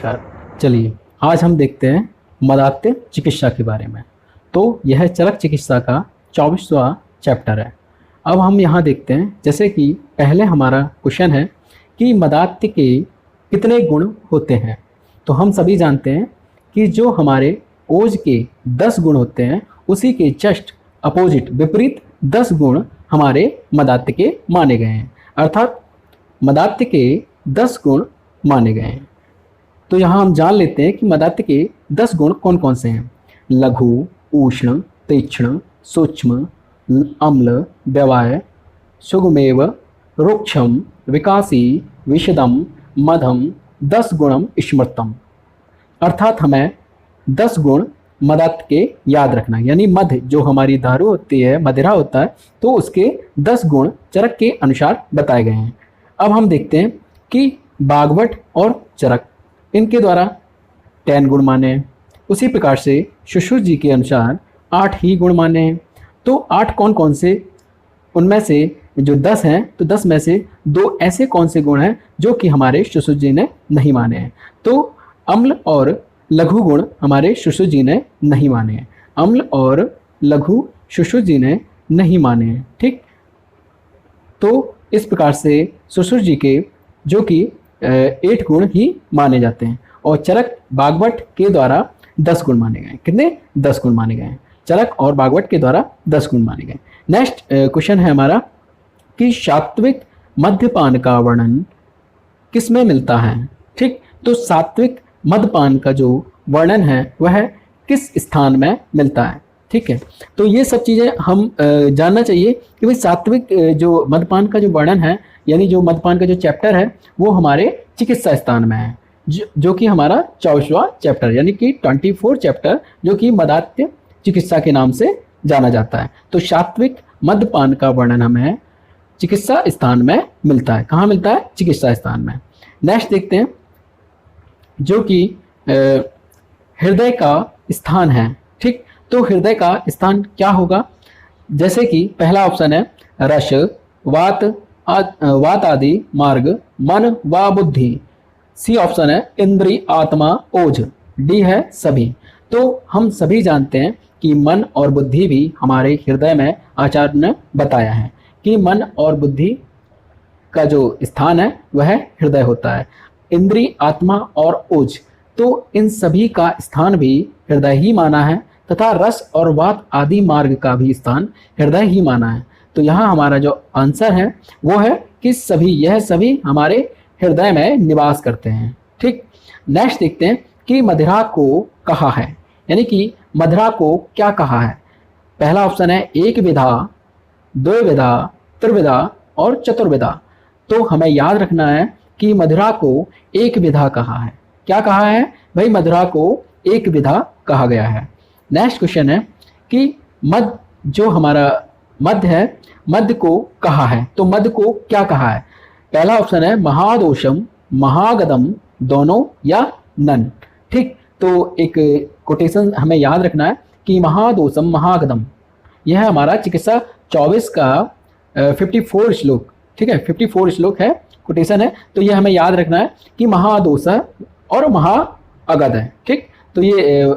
नमस्कार। चलिए आज हम देखते हैं मदात्य चिकित्सा के बारे में। तो यह चरक चिकित्सा का 24वां चैप्टर है। अब हम यहाँ देखते हैं, जैसे कि पहले हमारा क्वेश्चन है कि मदात्य के कितने गुण होते हैं। तो हम सभी जानते हैं कि जो हमारे ओज के 10 गुण होते हैं, उसी के जस्ट अपोजिट विपरीत 10 गुण हमारे मदात्य के माने गए हैं। अर्थात मदात्य के 10 गुण माने गए हैं। तो यहाँ हम जान लेते हैं कि मदात्य के 10 गुण कौन कौन से हैं। लघु, उष्ण, तीक्ष्ण, सूक्ष्म, अम्ल, व्यवाय, सुगमेव, रुक्षम, विकासी, विशदम, मधम, 10 गुणम स्मृतम। अर्थात हमें 10 गुण मदात्य के याद रखना, यानी मध जो हमारी दारू होती है, मदिरा होता है, तो उसके 10 गुण चरक के अनुसार बताए गए हैं। अब हम देखते हैं कि बागवट और चरक इनके द्वारा 10 गुण माने हैं। उसी प्रकार से सुश्रुत जी के अनुसार 8 ही गुण माने हैं। तो 8 कौन कौन से, उनमें से जो 10 हैं, तो 10 में से 2 ऐसे कौन से गुण हैं जो कि हमारे सुश्रुत जी ने नहीं माने हैं। तो अम्ल और लघु गुण हमारे सुश्रुत जी ने नहीं माने हैं। अम्ल और लघु सुश्रुत जी ने नहीं माने हैं। ठीक, तो इस प्रकार से सुश्रुत जी के जो कि 8 गुण ही माने जाते हैं और चरक बागवट के द्वारा 10 गुण माने गए। कितने? 10 गुण माने गए हैं। चरक और बागवट के द्वारा 10 गुण माने गए। नेक्स्ट क्वेश्चन है हमारा कि सात्विक मद्यपान का वर्णन किस में मिलता है। ठीक, तो सात्विक मद्यपान का जो वर्णन है वह किस स्थान में मिलता है। ठीक है, तो ये सब चीज़ें हम जानना चाहिए कि भाई सात्विक जो मद्यपान का जो वर्णन है, यानी जो मद्यपान का जो चैप्टर है, वो हमारे चिकित्सा स्थान में है, जो कि हमारा 24वां चैप्टर यानी कि 24 चैप्टर जो कि मदात्य चिकित्सा के नाम से जाना जाता है। तो सात्विक मद्यपान का वर्णन हमें चिकित्सा स्थान में मिलता है। कहाँ मिलता है? चिकित्सा स्थान में। नेक्स्ट देखते हैं जो कि हृदय का स्थान है। ठीक, तो हृदय का स्थान क्या होगा? जैसे कि पहला ऑप्शन है रस, वात आदि मार्ग, मन व बुद्धि। सी ऑप्शन है इंद्री, आत्मा, ओज। डी है सभी। तो हम सभी जानते हैं कि मन और बुद्धि भी हमारे हृदय में आचार्य ने बताया है कि मन और बुद्धि का जो स्थान है वह हृदय होता है। इंद्री, आत्मा और ओज, तो इन सभी का स्थान भी हृदय ही माना है तथा रस और वात आदि मार्ग का भी स्थान हृदय ही माना है। तो यहाँ हमारा जो आंसर है वो है कि यह सभी हमारे हृदय में निवास करते हैं। ठीक, नेक्स्ट देखते हैं कि मदिरा को कहा है, यानी कि मदिरा को क्या कहा है। पहला ऑप्शन है एक विधा, द्विविधा, त्रिविधा और चतुर्विधा। तो हमें याद रखना है कि मदिरा को एक विधा कहा है। क्या कहा है भाई? मदिरा को एक विधा कहा गया है। नेक्स्ट क्वेश्चन है कि मद जो हमारा मद है, मद को कहा है, तो मद को क्या कहा है? पहला ऑप्शन है महादोषम, महागदम, दोनों या नन। ठीक, तो एक कोटेशन हमें याद रखना है कि महादोषम महागदम, यह हमारा चिकित्सा 24 का 54 श्लोक, ठीक है, 54 श्लोक है, कोटेशन है। तो यह हमें याद रखना है कि महादोष और महाअगध है। ठीक, तो ये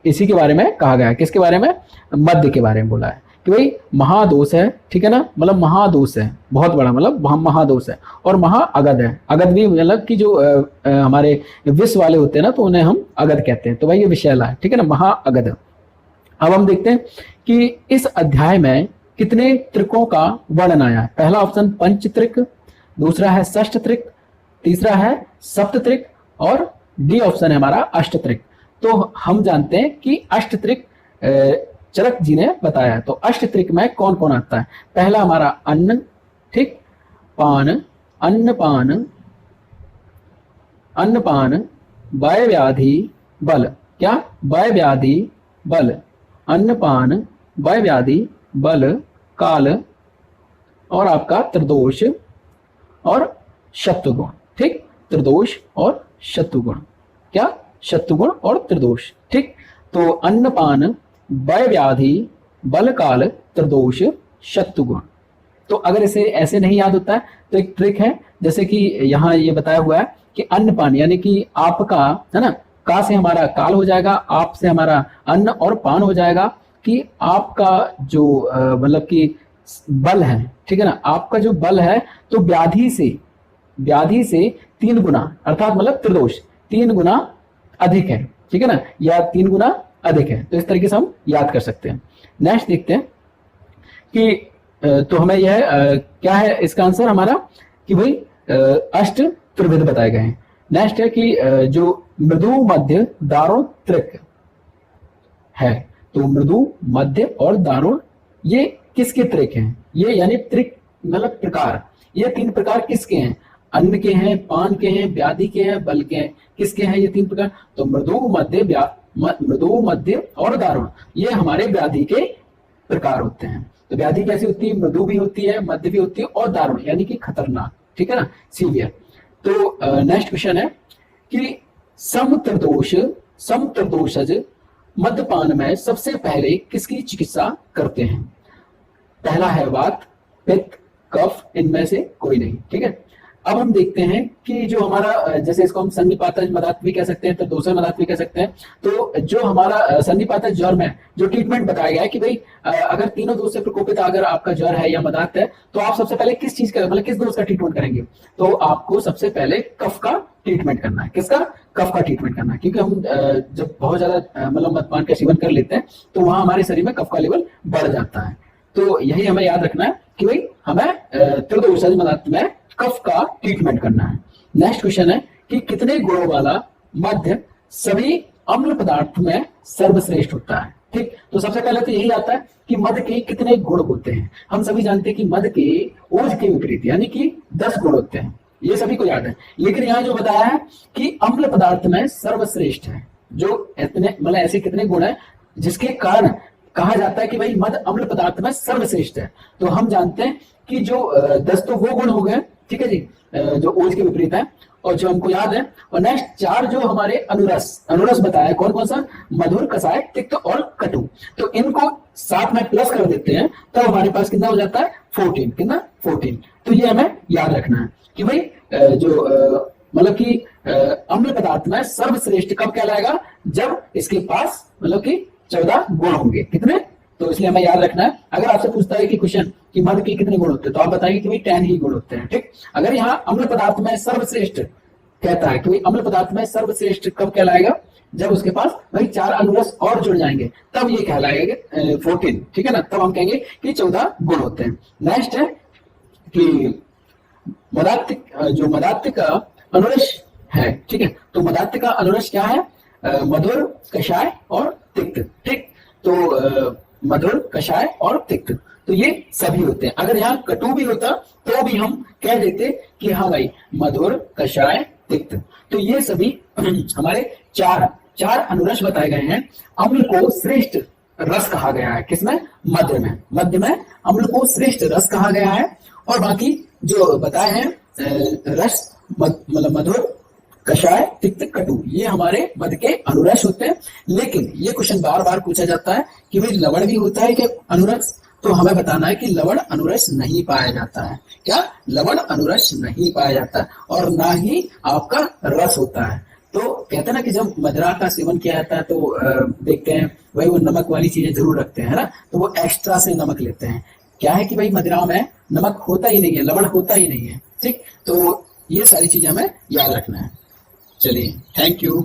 इसी के बारे में कहा गया है। किसके बारे में? मध्य के बारे में बोला है कि भाई महादोष है, ठीक है ना, मतलब महादोष है, बहुत बड़ा, मतलब महादोष है और महाअगध है। अगध भी मतलब कि जो हमारे विष वाले होते हैं ना, तो उन्हें हम अगध कहते हैं। तो भाई ये विषैला है, ठीक है ना, महाअगध। अब हम देखते हैं कि इस अध्याय में कितने त्रिकों का वर्णन आया है। पहला ऑप्शन पंचत्रिक, दूसरा है षष्ठत्रिक, तीसरा है सप्तत्रिक और डी ऑप्शन है हमारा अष्टत्रिक। तो हम जानते हैं कि अष्टत्रिक चरक जी ने बताया। तो अष्टत्रिक में कौन कौन आता है? पहला हमारा अन्न, ठीक, पान, अन्नपान, अन्नपान, वाय व्याधि, बल। क्या? वाय व्याधि, बल, अन्नपान, वाय व्याधि, बल, काल और आपका त्रिदोष और शत्रुगुण। ठीक, त्रिदोष और शत्रुगुण। क्या? शत्रुगुण और त्रिदोष। ठीक, तो अन्नपान, वाय व्याधि, बल, काल, त्रिदोष, शत्रुगुण। तो अगर इसे ऐसे नहीं याद होता है तो एक ट्रिक है, जैसे कि यहाँ ये बताया हुआ है कि अन्न पान, यानी कि आपका, है ना, का से हमारा काल हो जाएगा, आप से हमारा अन्न, और पान हो जाएगा कि आपका जो मतलब कि बल है, ठीक है ना, आपका जो बल है तो व्याधि से 3 गुना, अर्थात मतलब त्रिदोष 3 गुना अधिक है, ठीक है ना, या 3 गुना अधिक है। तो इस तरीके से हम याद कर सकते हैं। नेक्स्ट देखते हैं कि तो हमें यह क्या है इसका आंसर हमारा, कि भाई अष्ट त्रिविध बताए गए हैं। नेक्स्ट है कि जो मृदु, मध्य, दारुण, त्रिक है, तो मृदु, मध्य और दारुण ये किसके त्रिक हैं? ये यानी त्रिक मतलब प्रकार, ये 3 प्रकार किसके हैं? अन्न के हैं, पान के हैं, व्याधि के हैं, बल के हैं। किसके हैं ये 3 प्रकार? तो मृदु, मध्य और दारुण, ये हमारे व्याधि के प्रकार होते हैं। तो व्याधि कैसी होती है? मृदु भी होती है, मध्य भी होती है और दारुण यानी कि खतरनाक, ठीक है ना, सीवियर। तो नेक्स्ट क्वेश्चन है कि समत्रिदोषज मद्यपान में सबसे पहले किसकी चिकित्सा करते हैं? पहला है वात, पित्त, कफ, इनमें से कोई नहीं, ठीक है। अब हम देखते हैं कि जो हमारा, जैसे इसको हम सन्निपातज मदात भी कह सकते हैं, तो दोषर मदात भी कह सकते हैं। तो जो हमारा सन्निपातज ज्वर में जो ट्रीटमेंट बताया गया है कि भाई अगर तीनों दोष से प्रकोपित अगर आपका ज्वर है या मदात है, तो आप सबसे पहले किस चीज का, मतलब किस दोष का ट्रीटमेंट करेंगे? तो आपको सबसे पहले कफ का ट्रीटमेंट करना है। किसका? कफ का ट्रीटमेंट करना है, क्योंकि हम जब बहुत ज्यादा मतलब मद्यपान का सेवन कर लेते हैं तो वहां हमारे शरीर में कफ का लेवल बढ़ जाता है। तो यही हमें याद रखना है कि भाई हमें त्रिदोषज मदात में कफ का ट्रीटमेंट करना है। नेक्स्ट क्वेश्चन है कि कितने गुणों वाला मद्य सभी अम्ल पदार्थ में सर्वश्रेष्ठ होता है? ठीक, तो सबसे पहले तो यही आता है कि मद्य के कितने गुण होते हैं। हम सभी जानते हैं कि मद्य के ओज के विपरीत यानी कि 10 गुण होते हैं, ये सभी को याद है। लेकिन यहाँ जो बताया है कि अम्ल पदार्थ में सर्वश्रेष्ठ है, जो इतने मतलब ऐसे कितने गुण है जिसके कारण कहा जाता है कि भाई मद्य अम्ल पदार्थ में सर्वश्रेष्ठ है। तो हम जानते हैं कि जो 10 तो वो गुण हो गए, ठीक है जी, जो ओज के विपरीत है और जो हमको याद है। और नेक्स्ट 4 जो हमारे अनुरस बताया, कौन कौन सा? मधुर, कसाय, तिक्त और कटु। तो इनको साथ में प्लस कर देते हैं तो हमारे पास कितना हो जाता है? 14। कितना? 14। तो ये हमें याद रखना है कि भाई जो मतलब कि अम्ल पदार्थ में सर्वश्रेष्ठ कब कहलाएगा? जब इसके पास मतलब कि 14 गुण होंगे। कितने? तो इसलिए हमें याद रखना है। अगर आपसे पूछता है कि क्वेश्चन कि मद्य के कितने गुण होते हैं, तो आप बताएंगे कि भाई 10 ही गुण होते हैं, ठीक। अगर यहाँ अम्ल पदार्थ में सर्वश्रेष्ठ कहता है कि भाई अम्ल पदार्थ में सर्वश्रेष्ठ कब कहलाएगा? जब उसके पास भाई 4 अनुरस और जुड़ जाएंगे, तब ये कहलाएगा 14, ठीक है ना, तब हम कहेंगे कि 14 गुण होते हैं। नेक्स्ट है कि मदात्य का अनुरस है, ठीक है। तो मदात्य का अनुरस क्या है? मधुर, कषाय और तिक्त, ठीक। तो मधुर, कषाय और तिक्त, तो ये सभी होते हैं। अगर यहाँ कटु भी होता तो भी हम कह देते कि हाँ भाई मधुर, कषाय, तिक्त। तो ये सभी हमारे चार अनुरस बताए गए हैं। अम्ल को श्रेष्ठ रस कहा गया है। किसमें? मध्य में अम्ल को श्रेष्ठ रस कहा गया है। और बाकी जो बताए हैं रस मतलब मधुर, कषाय, तिक्त, कटु, ये हमारे मद के अनुरस होते हैं। लेकिन ये क्वेश्चन बार बार पूछा जाता है कि भाई लवण भी होता है क्या अनुरस? तो हमें बताना है कि लवण अनुरस नहीं पाया जाता है। क्या? लवण अनुरस नहीं पाया जाता है, और ना ही आपका रस होता है। तो कहते हैं ना कि जब मदिरा का सेवन किया जाता है तो देखते हैं भाई वो नमक वाली चीजें जरूर रखते हैं, है ना, तो वो एक्स्ट्रा से नमक लेते हैं। क्या है कि भाई मदिरा में नमक होता ही नहीं है, लवण होता ही नहीं है, ठीक। तो ये सारी चीजें हमें याद रखना है। चलिए, थैंक यू।